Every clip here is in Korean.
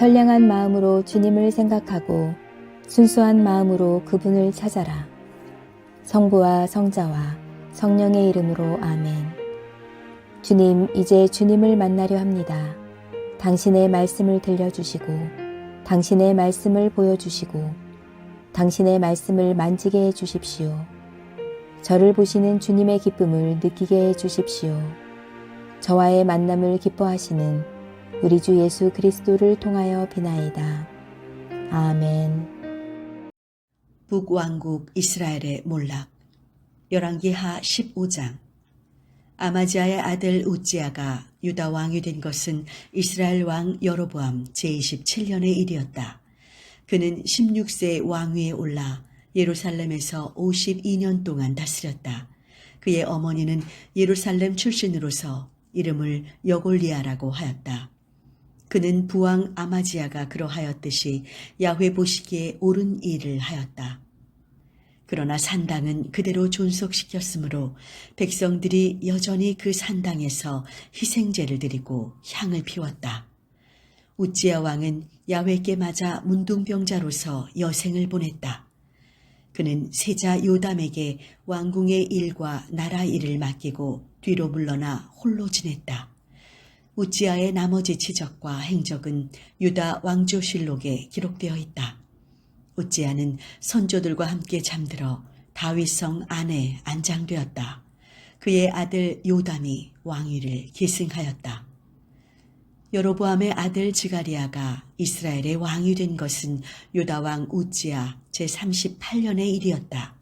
선량한 마음으로 주님을 생각하고 순수한 마음으로 그분을 찾아라. 성부와 성자와 성령의 이름으로 아멘. 주님, 이제 주님을 만나려 합니다. 당신의 말씀을 들려주시고 당신의 말씀을 보여주시고 당신의 말씀을 만지게 해주십시오. 저를 보시는 주님의 기쁨을 느끼게 해주십시오. 저와의 만남을 기뻐하시는 우리 주 예수 그리스도를 통하여 비나이다. 아멘. 북왕국 이스라엘의 몰락. 열왕기하 15장. 아마지아의 아들 우지야가 유다 왕이 된 것은 이스라엘 왕 여로보암 제27년의 일이었다. 그는 16세 왕위에 올라 예루살렘에서 52년 동안 다스렸다. 그의 어머니는 예루살렘 출신으로서 이름을 여골리아라고 하였다. 그는 부왕 아마지아가 그러하였듯이 야훼 보시기에 옳은 일을 하였다. 그러나 산당은 그대로 존속시켰으므로 백성들이 여전히 그 산당에서 희생제를 드리고 향을 피웠다. 우지야 왕은 야훼께 맞아 문둥병자로서 여생을 보냈다. 그는 세자 요담에게 왕궁의 일과 나라 일을 맡기고 뒤로 물러나 홀로 지냈다. 우지야의 나머지 치적과 행적은 유다 왕조실록에 기록되어 있다. 우지야는 선조들과 함께 잠들어 다윗성 안에 안장되었다. 그의 아들 요담이 왕위를 계승하였다. 여로보암의 아들 지가리아가 이스라엘의 왕이 된 것은 유다 왕 우지야 제38년의 일이었다.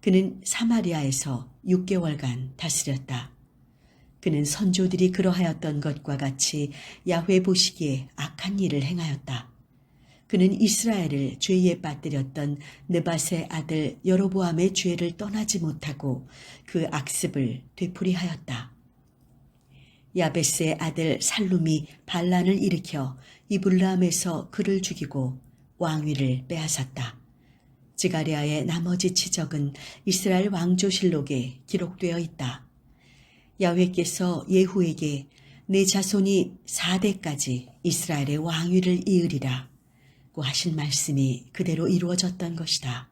그는 사마리아에서 6개월간 다스렸다. 그는 선조들이 그러하였던 것과 같이 야훼 보시기에 악한 일을 행하였다. 그는 이스라엘을 죄에 빠뜨렸던 느밧의 아들 여로보암의 죄를 떠나지 못하고 그 악습을 되풀이하였다. 야베스의 아들 살룸이 반란을 일으켜 이블람에서 그를 죽이고 왕위를 빼앗았다. 지가리아의 나머지 치적은 이스라엘 왕조실록에 기록되어 있다. 야훼께서 예후에게 내 자손이 4대까지 이스라엘의 왕위를 이으리라 고 하신 말씀이 그대로 이루어졌던 것이다.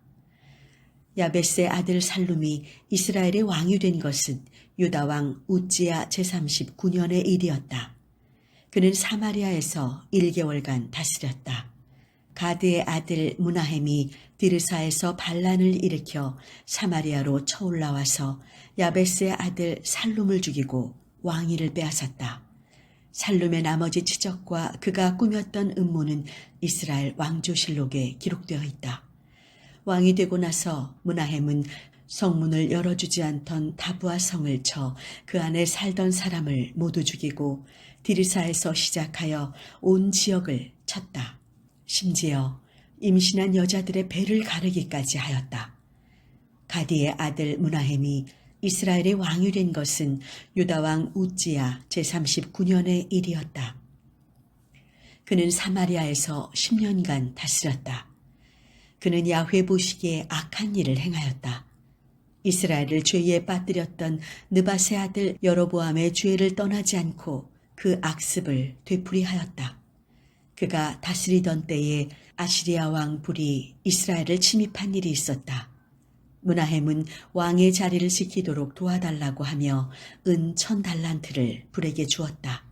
야베스의 아들 살룸이 이스라엘의 왕이 된 것은 유다 왕 우지야 제39년의 일이었다. 그는 사마리아에서 1개월간 다스렸다. 가드의 아들 무나헴이 디르사에서 반란을 일으켜 사마리아로 쳐올라와서 야베스의 아들 살룸을 죽이고 왕위를 빼앗았다. 살룸의 나머지 치적과 그가 꾸몄던 음모는 이스라엘 왕조실록에 기록되어 있다. 왕이 되고 나서 무나헴은 성문을 열어주지 않던 다부아 성을 쳐 그 안에 살던 사람을 모두 죽이고 디르사에서 시작하여 온 지역을 쳤다. 심지어 임신한 여자들의 배를 가르기까지 하였다. 가디의 아들 무나헴이 이스라엘의 왕이 된 것은 유다 왕 우지야 제39년의 일이었다. 그는 사마리아에서 10년간 다스렸다. 그는 야훼 보시기에 악한 일을 행하였다. 이스라엘을 죄에 빠뜨렸던 느밧의 아들 여로보암의 죄를 떠나지 않고 그 악습을 되풀이하였다. 그가 다스리던 때에 아시리아 왕 불이 이스라엘을 침입한 일이 있었다. 무나헴은 왕의 자리를 지키도록 도와달라고 하며 은 1000달란트를 불에게 주었다.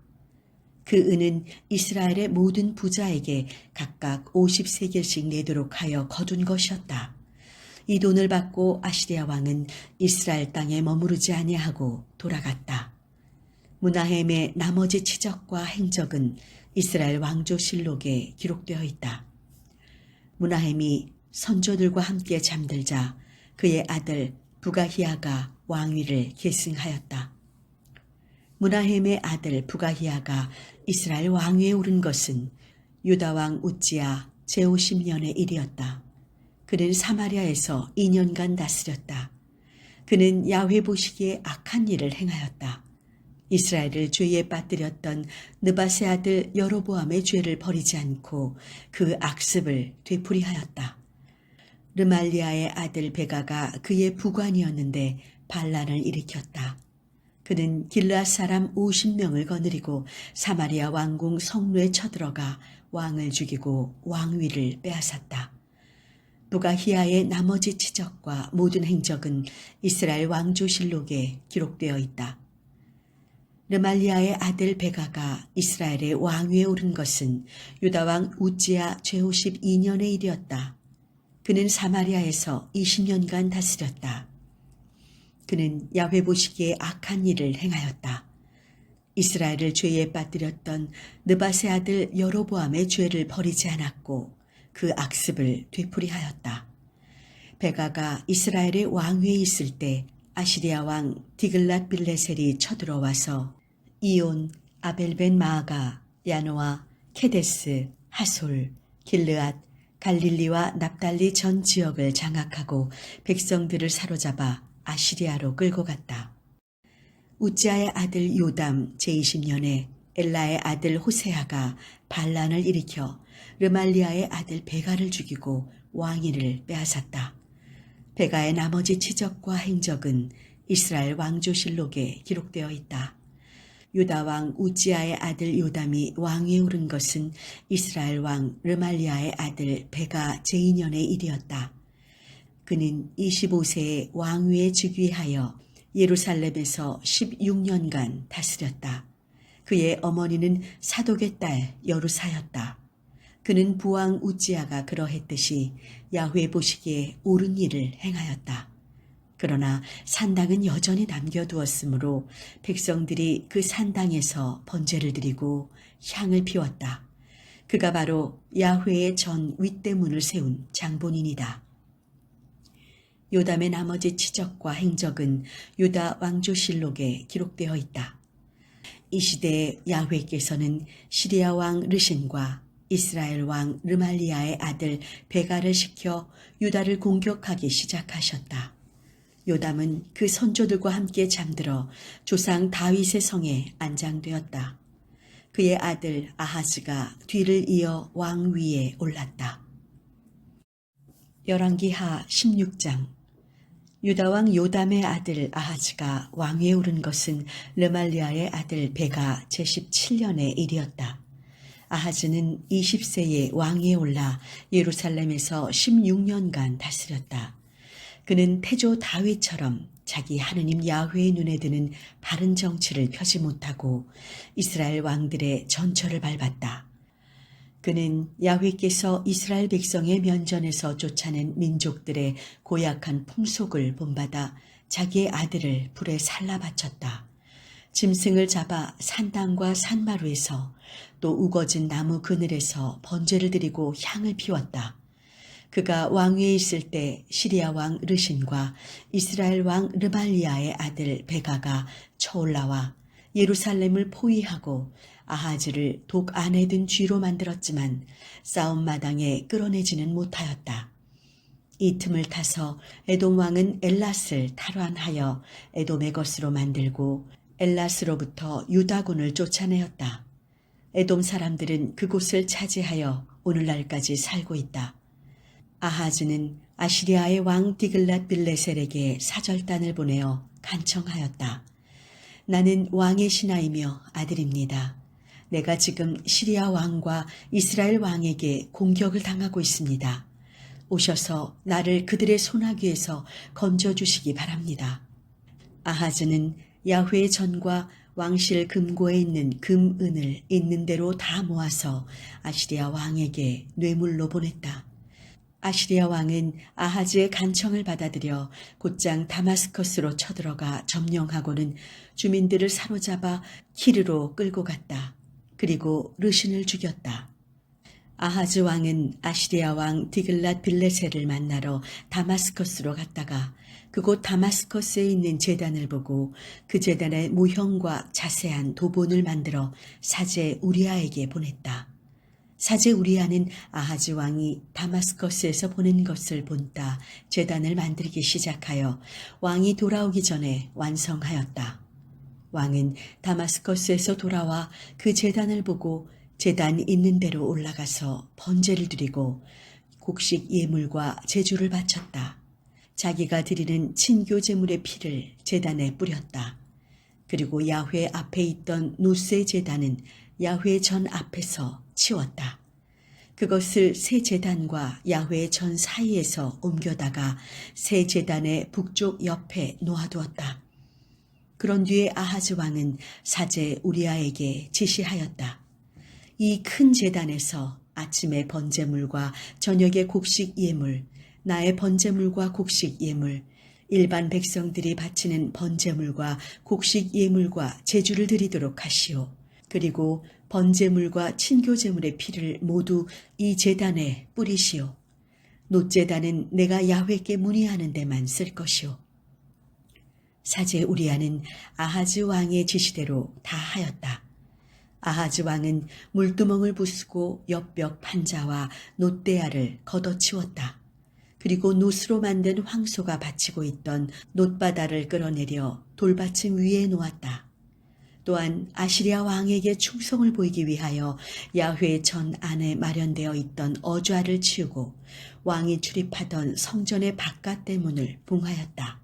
그 은은 이스라엘의 모든 부자에게 각각 50세겔씩 내도록 하여 거둔 것이었다. 이 돈을 받고 아시리아 왕은 이스라엘 땅에 머무르지 아니하고 돌아갔다. 무나헴의 나머지 치적과 행적은 이스라엘 왕조실록에 기록되어 있다. 무나헴이 선조들과 함께 잠들자 그의 아들 부가히야가 왕위를 계승하였다. 무나헴의 아들 부가히야가 이스라엘 왕위에 오른 것은 유다 왕 우지야 제50년의 일이었다. 그는 사마리아에서 2년간 다스렸다. 그는 야훼 보시기에 악한 일을 행하였다. 이스라엘을 죄에 빠뜨렸던 느밧의 아들 여로보암의 죄를 버리지 않고 그 악습을 되풀이하였다. 르말리아의 아들 베가가 그의 부관이었는데 반란을 일으켰다. 그는 길르앗 사람 50명을 거느리고 사마리아 왕궁 성루에 쳐들어가 왕을 죽이고 왕위를 빼앗았다. 부가히야의 나머지 치적과 모든 행적은 이스라엘 왕조실록에 기록되어 있다. 르말리아의 아들 베가가 이스라엘의 왕위에 오른 것은 유다왕 우지야 최후 12년의 일이었다. 그는 사마리아에서 20년간 다스렸다. 그는 야훼 보시기에 악한 일을 행하였다. 이스라엘을 죄에 빠뜨렸던 느밧의 아들 여로보암의 죄를 버리지 않았고 그 악습을 되풀이하였다. 베가가 이스라엘의 왕위에 있을 때 아시리아 왕 디글랏 빌레셀이 쳐들어와서 이온, 아벨벤 마아가, 야노아, 케데스, 하솔, 길르앗, 갈릴리와 납달리 전 지역을 장악하고 백성들을 사로잡아 아시리아로 끌고 갔다. 우지야의 아들 요담 제20년에 엘라의 아들 호세아가 반란을 일으켜 르말리아의 아들 베가를 죽이고 왕위를 빼앗았다. 베가의 나머지 치적과 행적은 이스라엘 왕조실록에 기록되어 있다. 유다 왕 우지야의 아들 요담이 왕위에 오른 것은 이스라엘 왕 르말리아의 아들 베가 제2년의 일이었다. 그는 25세에 왕위에 즉위하여 예루살렘에서 16년간 다스렸다. 그의 어머니는 사독의 딸 여루사였다. 그는 부왕 우지야가 그러했듯이 야훼 보시기에 옳은 일을 행하였다. 그러나 산당은 여전히 남겨두었으므로 백성들이 그 산당에서 번제를 드리고 향을 피웠다. 그가 바로 야훼의 전 윗대문을 세운 장본인이다. 요담의 나머지 치적과 행적은 유다 왕조실록에 기록되어 있다. 이 시대에 야훼께서는 시리아 왕 르신과 이스라엘 왕 르말리아의 아들 베가를 시켜 유다를 공격하기 시작하셨다. 요담은 그 선조들과 함께 잠들어 조상 다윗의 성에 안장되었다. 그의 아들 아하즈가 뒤를 이어 왕위에 올랐다. 열왕기하 16장. 유다왕 요담의 아들 아하즈가 왕위에 오른 것은 르말리아의 아들 베가 제17년의 일이었다. 아하즈는 20세에 왕위에 올라 예루살렘에서 16년간 다스렸다. 그는 태조 다윗처럼 자기 하느님 야훼의 눈에 드는 바른 정치를 펴지 못하고 이스라엘 왕들의 전철을 밟았다. 그는 야훼께서 이스라엘 백성의 면전에서 쫓아낸 민족들의 고약한 풍속을 본받아 자기의 아들을 불에 살라 바쳤다. 짐승을 잡아 산당과 산마루에서 또 우거진 나무 그늘에서 번제를 드리고 향을 피웠다. 그가 왕위에 있을 때 시리아 왕 르신과 이스라엘 왕 르말리아의 아들 베가가 쳐올라와 예루살렘을 포위하고 아하즈를 독 안에 든 쥐로 만들었지만 싸움 마당에 끌어내지는 못하였다. 이 틈을 타서 에돔 왕은 엘랏을 탈환하여 에돔의 것으로 만들고 엘랏으로부터 유다군을 쫓아내었다. 에돔 사람들은 그곳을 차지하여 오늘날까지 살고 있다. 아하즈는 아시리아의 왕 디글랏 빌레셀에게 사절단을 보내어 간청하였다. 나는 왕의 신하이며 아들입니다. 내가 지금 시리아 왕과 이스라엘 왕에게 공격을 당하고 있습니다. 오셔서 나를 그들의 손아귀에서 건져주시기 바랍니다. 아하즈는 야훼의 전과 왕실 금고에 있는 금, 은을 있는 대로 다 모아서 아시리아 왕에게 뇌물로 보냈다. 아시리아 왕은 아하즈의 간청을 받아들여 곧장 다마스커스로 쳐들어가 점령하고는 주민들을 사로잡아 키르로 끌고 갔다. 그리고 르신을 죽였다. 아하즈 왕은 아시리아 왕 디글랏 빌레셀을 만나러 다마스커스로 갔다가 그곳 다마스커스에 있는 제단을 보고 그 제단의 모형과 자세한 도본을 만들어 사제 우리아에게 보냈다. 사제 우리아는 아하즈 왕이 다마스커스에서 보낸 것을 본따 제단을 만들기 시작하여 왕이 돌아오기 전에 완성하였다. 왕은 다마스커스에서 돌아와 그 제단을 보고 제단 있는 대로 올라가서 번제를 드리고 곡식 예물과 제주를 바쳤다. 자기가 드리는 친교 제물의 피를 제단에 뿌렸다. 그리고 야훼 앞에 있던 노세 제단은 야훼 전 앞에서 치웠다. 그것을 새 제단과 야훼 전 사이에서 옮겨다가 새 제단의 북쪽 옆에 놓아두었다. 그런 뒤에 아하즈 왕은 사제 우리아에게 지시하였다. 이 큰 제단에서 아침의 번제물과 저녁의 곡식 예물, 나의 번제물과 곡식 예물, 일반 백성들이 바치는 번제물과 곡식 예물과 제주를 드리도록 하시오. 그리고 번제물과 친교제물의 피를 모두 이 제단에 뿌리시오. 놋제단은 내가 야훼께 문의하는 데만 쓸 것이오. 사제 우리아는 아하즈 왕의 지시대로 다 하였다. 아하즈 왕은 물두멍을 부수고 옆벽 판자와 놋대야를 걷어치웠다. 그리고 놋으로 만든 황소가 받치고 있던 놋바다를 끌어내려 돌받침 위에 놓았다. 또한 아시리아 왕에게 충성을 보이기 위하여 야훼 전 안에 마련되어 있던 어좌를 치우고 왕이 출입하던 성전의 바깥 대문을 봉하였다.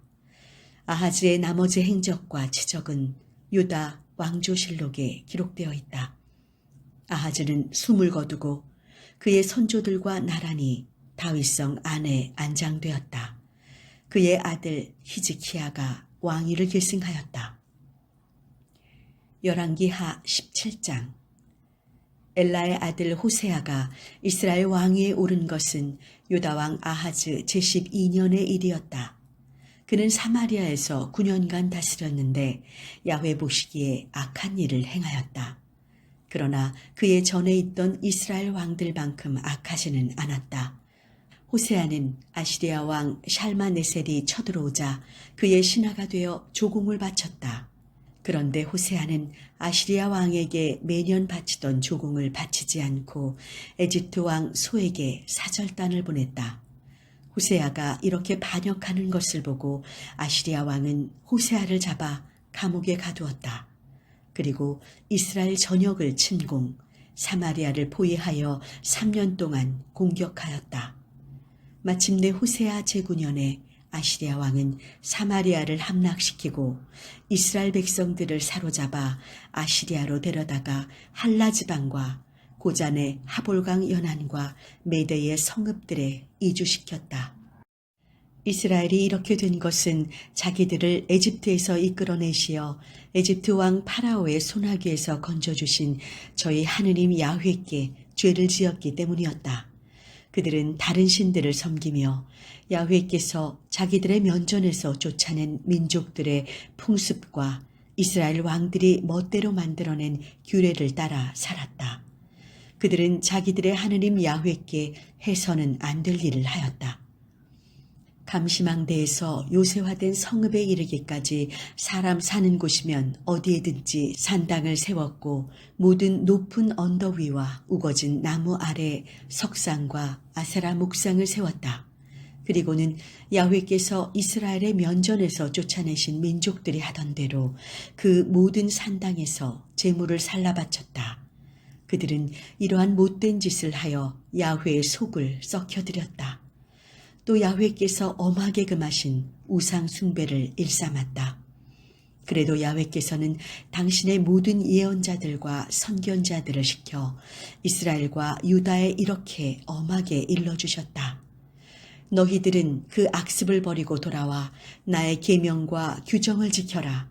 아하즈의 나머지 행적과 치적은 유다 왕조실록에 기록되어 있다. 아하즈는 숨을 거두고 그의 선조들과 나란히 다윗성 안에 안장되었다. 그의 아들 히즈키야가 왕위를 계승하였다. 열왕기하 17장. 엘라의 아들 호세아가 이스라엘 왕위에 오른 것은 유다왕 아하즈 제12년의 일이었다. 그는 사마리아에서 9년간 다스렸는데 야훼 보시기에 악한 일을 행하였다. 그러나 그의 전에 있던 이스라엘 왕들만큼 악하지는 않았다. 호세아는 아시리아 왕 샬마네셀이 쳐들어오자 그의 신하가 되어 조공을 바쳤다. 그런데 호세아는 아시리아 왕에게 매년 바치던 조공을 바치지 않고 에집트 왕 소에게 사절단을 보냈다. 호세아가 이렇게 반역하는 것을 보고 아시리아 왕은 호세아를 잡아 감옥에 가두었다. 그리고 이스라엘 전역을 침공, 사마리아를 포위하여 3년 동안 공격하였다. 마침내 호세아 제9년에 아시리아 왕은 사마리아를 함락시키고 이스라엘 백성들을 사로잡아 아시리아로 데려다가 할라 지방과 고잔의 하볼강 연안과 메대의 성읍들에 이주시켰다. 이스라엘이 이렇게 된 것은 자기들을 에집트에서 이끌어내시어 에집트 왕 파라오의 손아귀에서 건져주신 저희 하느님 야훼께 죄를 지었기 때문이었다. 그들은 다른 신들을 섬기며 야훼께서 자기들의 면전에서 쫓아낸 민족들의 풍습과 이스라엘 왕들이 멋대로 만들어낸 규례를 따라 살았다. 그들은 자기들의 하느님 야훼께 해서는 안 될 일을 하였다. 감시망대에서 요새화된 성읍에 이르기까지 사람 사는 곳이면 어디에든지 산당을 세웠고 모든 높은 언덕 위와 우거진 나무 아래 석상과 아세라 목상을 세웠다. 그리고는 야훼께서 이스라엘의 면전에서 쫓아내신 민족들이 하던 대로 그 모든 산당에서 제물을 살라 바쳤다. 그들은 이러한 못된 짓을 하여 야훼의 속을 썩혀드렸다. 또 야훼께서 엄하게 금하신 우상 숭배를 일삼았다. 그래도 야훼께서는 당신의 모든 예언자들과 선견자들을 시켜 이스라엘과 유다에 이렇게 엄하게 일러주셨다. 너희들은 그 악습을 버리고 돌아와 나의 계명과 규정을 지켜라.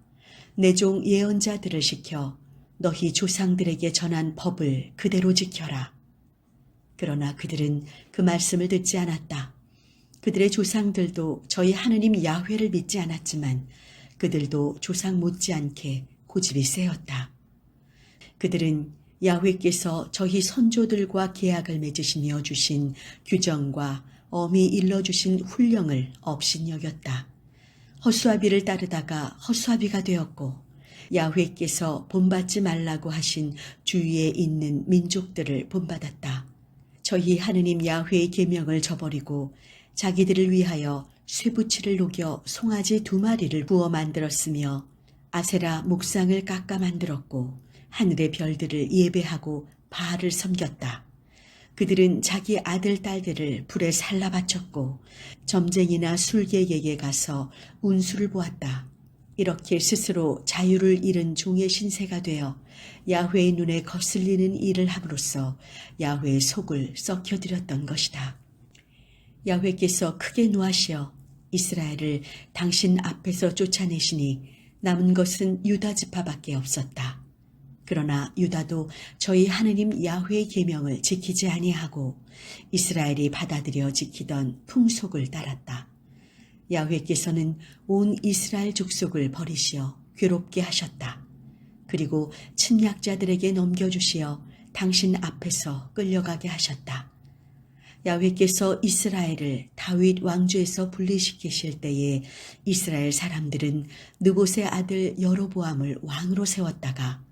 내 종 예언자들을 시켜 너희 조상들에게 전한 법을 그대로 지켜라. 그러나 그들은 그 말씀을 듣지 않았다. 그들의 조상들도 저희 하느님 야훼를 믿지 않았지만 그들도 조상 못지않게 고집이 세었다. 그들은 야훼께서 저희 선조들과 계약을 맺으시며 주신 규정과 엄히 일러주신 훈령을 업신여겼다. 허수아비를 따르다가 허수아비가 되었고 야훼께서 본받지 말라고 하신 주위에 있는 민족들을 본받았다. 저희 하느님 야훼의 계명을 저버리고 자기들을 위하여 쇠붙이를 녹여 송아지 2마리를 부어 만들었으며 아세라 목상을 깎아 만들었고 하늘의 별들을 예배하고 바알을 섬겼다. 그들은 자기 아들 딸들을 불에 살라 바쳤고 점쟁이나 술객에게 가서 운수를 보았다. 이렇게 스스로 자유를 잃은 종의 신세가 되어 야훼의 눈에 거슬리는 일을 함으로써 야훼의 속을 썩혀드렸던 것이다. 야훼께서 크게 노하시어 이스라엘을 당신 앞에서 쫓아내시니 남은 것은 유다 지파밖에 없었다. 그러나 유다도 저희 하느님 야훼의 계명을 지키지 아니하고 이스라엘이 받아들여 지키던 풍속을 따랐다. 야훼께서는 온 이스라엘 족속을 버리시어 괴롭게 하셨다. 그리고 침략자들에게 넘겨주시어 당신 앞에서 끌려가게 하셨다. 야훼께서 이스라엘을 다윗 왕조에서 분리시키실 때에 이스라엘 사람들은 느봇의 아들 여로보암을 왕으로 세웠다가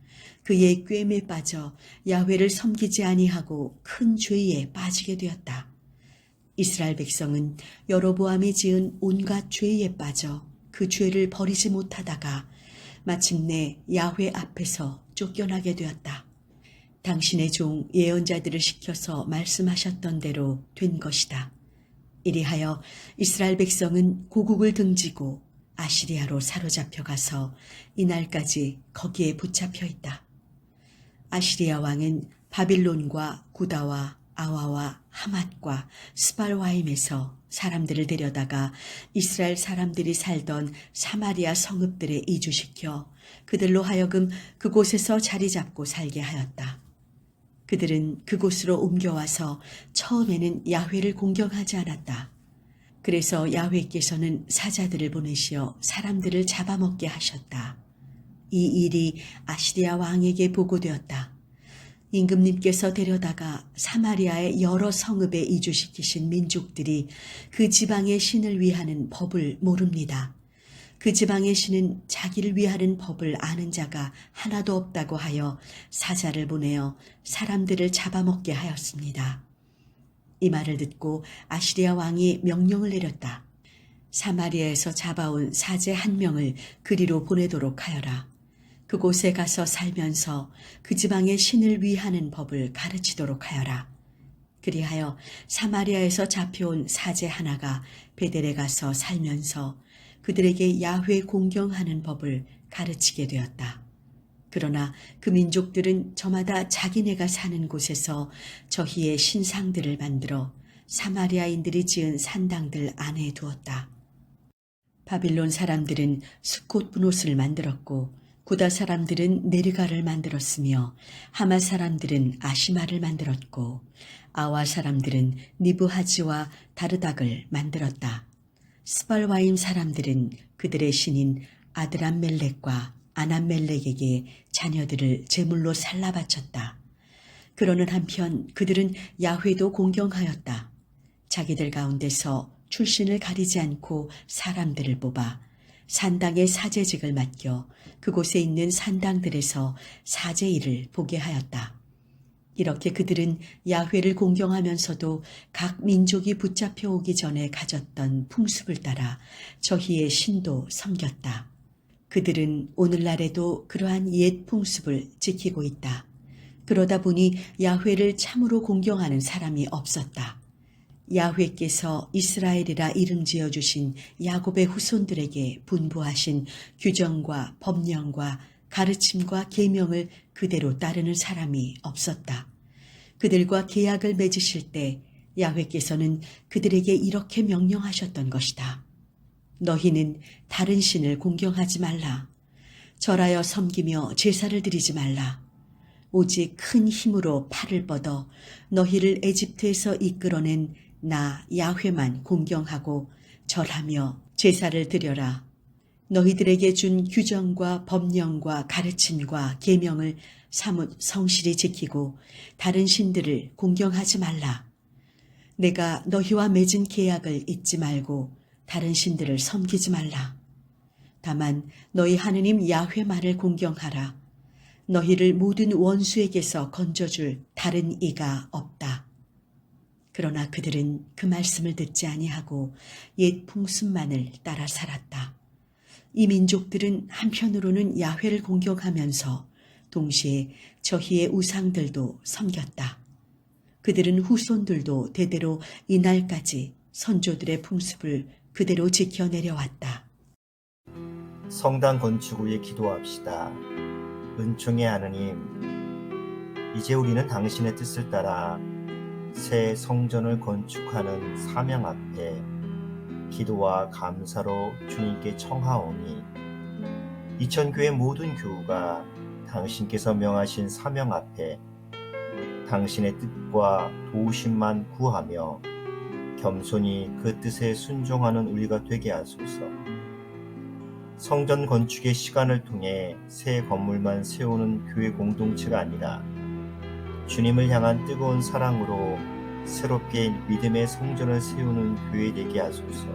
그의 꾀임에 빠져 야훼를 섬기지 아니하고 큰 죄에 빠지게 되었다. 이스라엘 백성은 여로보암이 지은 온갖 죄에 빠져 그 죄를 버리지 못하다가 마침내 야훼 앞에서 쫓겨나게 되었다. 당신의 종 예언자들을 시켜서 말씀하셨던 대로 된 것이다. 이리하여 이스라엘 백성은 고국을 등지고 아시리아로 사로잡혀 가서 이날까지 거기에 붙잡혀 있다. 아시리아 왕은 바빌론과 구다와 아와와 하맛과 스발와임에서 사람들을 데려다가 이스라엘 사람들이 살던 사마리아 성읍들에 이주시켜 그들로 하여금 그곳에서 자리 잡고 살게 하였다. 그들은 그곳으로 옮겨와서 처음에는 야훼를 공경하지 않았다. 그래서 야훼께서는 사자들을 보내시어 사람들을 잡아먹게 하셨다. 이 일이 아시리아 왕에게 보고되었다. 임금님께서 데려다가 사마리아의 여러 성읍에 이주시키신 민족들이 그 지방의 신을 위하는 법을 모릅니다. 그 지방의 신은 자기를 위하는 법을 아는 자가 하나도 없다고 하여 사자를 보내어 사람들을 잡아먹게 하였습니다. 이 말을 듣고 아시리아 왕이 명령을 내렸다. 사마리아에서 잡아온 사제 한 명을 그리로 보내도록 하여라. 그곳에 가서 살면서 그 지방의 신을 위하는 법을 가르치도록 하여라. 그리하여 사마리아에서 잡혀온 사제 하나가 베델에 가서 살면서 그들에게 야훼 공경하는 법을 가르치게 되었다. 그러나 그 민족들은 저마다 자기네가 사는 곳에서 저희의 신상들을 만들어 사마리아인들이 지은 산당들 안에 두었다. 바빌론 사람들은 스콧 분옷을 만들었고 구다 사람들은 네르가를 만들었으며 하마 사람들은 아시마를 만들었고 아와 사람들은 니브하지와 다르닥을 만들었다. 스발와임 사람들은 그들의 신인 아드람멜렉과 아남멜렉에게 자녀들을 제물로 살라 바쳤다. 그러는 한편 그들은 야훼도 공경하였다. 자기들 가운데서 출신을 가리지 않고 사람들을 뽑아 산당의 사제직을 맡겨 그곳에 있는 산당들에서 사제 일을 보게 하였다. 이렇게 그들은 야훼를 공경하면서도 각 민족이 붙잡혀 오기 전에 가졌던 풍습을 따라 저희의 신도 섬겼다. 그들은 오늘날에도 그러한 옛 풍습을 지키고 있다. 그러다 보니 야훼를 참으로 공경하는 사람이 없었다. 야훼께서 이스라엘이라 이름 지어주신 야곱의 후손들에게 분부하신 규정과 법령과 가르침과 계명을 그대로 따르는 사람이 없었다. 그들과 계약을 맺으실 때 야훼께서는 그들에게 이렇게 명령하셨던 것이다. 너희는 다른 신을 공경하지 말라. 절하여 섬기며 제사를 드리지 말라. 오직 큰 힘으로 팔을 뻗어 너희를 에집트에서 이끌어낸 나 야훼만 공경하고 절하며 제사를 드려라. 너희들에게 준 규정과 법령과 가르침과 계명을 사뭇 성실히 지키고 다른 신들을 공경하지 말라. 내가 너희와 맺은 계약을 잊지 말고 다른 신들을 섬기지 말라. 다만 너희 하느님 야훼만을 공경하라. 너희를 모든 원수에게서 건져줄 다른 이가 없다. 그러나 그들은 그 말씀을 듣지 아니하고 옛 풍습만을 따라 살았다. 이 민족들은 한편으로는 야훼를 공경하면서 동시에 저희의 우상들도 섬겼다. 그들은 후손들도 대대로 이날까지 선조들의 풍습을 그대로 지켜내려왔다. 성당 건축을 위해 기도합시다. 은총의 하느님, 이제 우리는 당신의 뜻을 따라 새 성전을 건축하는 사명 앞에 기도와 감사로 주님께 청하오니 이천교회 모든 교우가 당신께서 명하신 사명 앞에 당신의 뜻과 도우심만 구하며 겸손히 그 뜻에 순종하는 우리가 되게 하소서. 성전 건축의 시간을 통해 새 건물만 세우는 교회 공동체가 아니라 주님을 향한 뜨거운 사랑으로 새롭게 믿음의 성전을 세우는 교회 되게 하소서.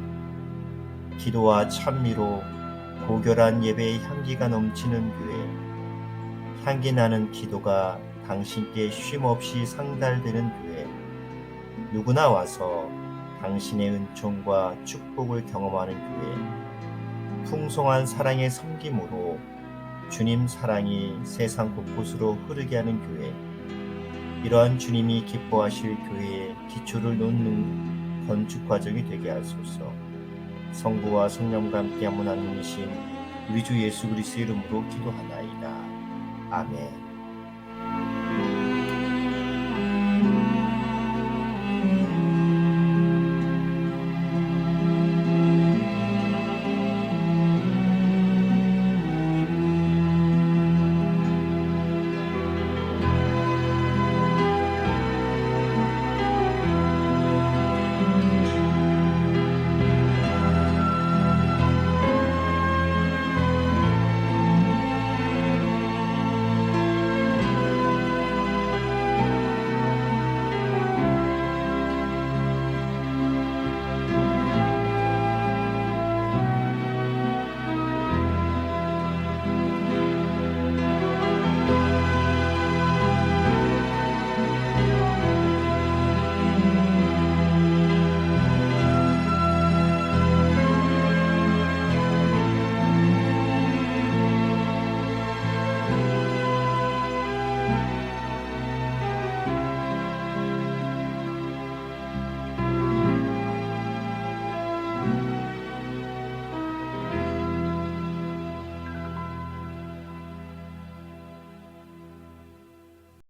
기도와 찬미로 고결한 예배의 향기가 넘치는 교회, 향기 나는 기도가 당신께 쉼없이 상달되는 교회, 누구나 와서 당신의 은총과 축복을 경험하는 교회, 풍성한 사랑의 섬김으로 주님 사랑이 세상 곳곳으로 흐르게 하는 교회, 이러한 주님이 기뻐하실 교회의 기초를 놓는 건축 과정이 되게 하소서. 성부와 성령과 함께 한 분 하나님이신 우리 주 예수 그리스도의 이름으로 기도하나이다. 아멘.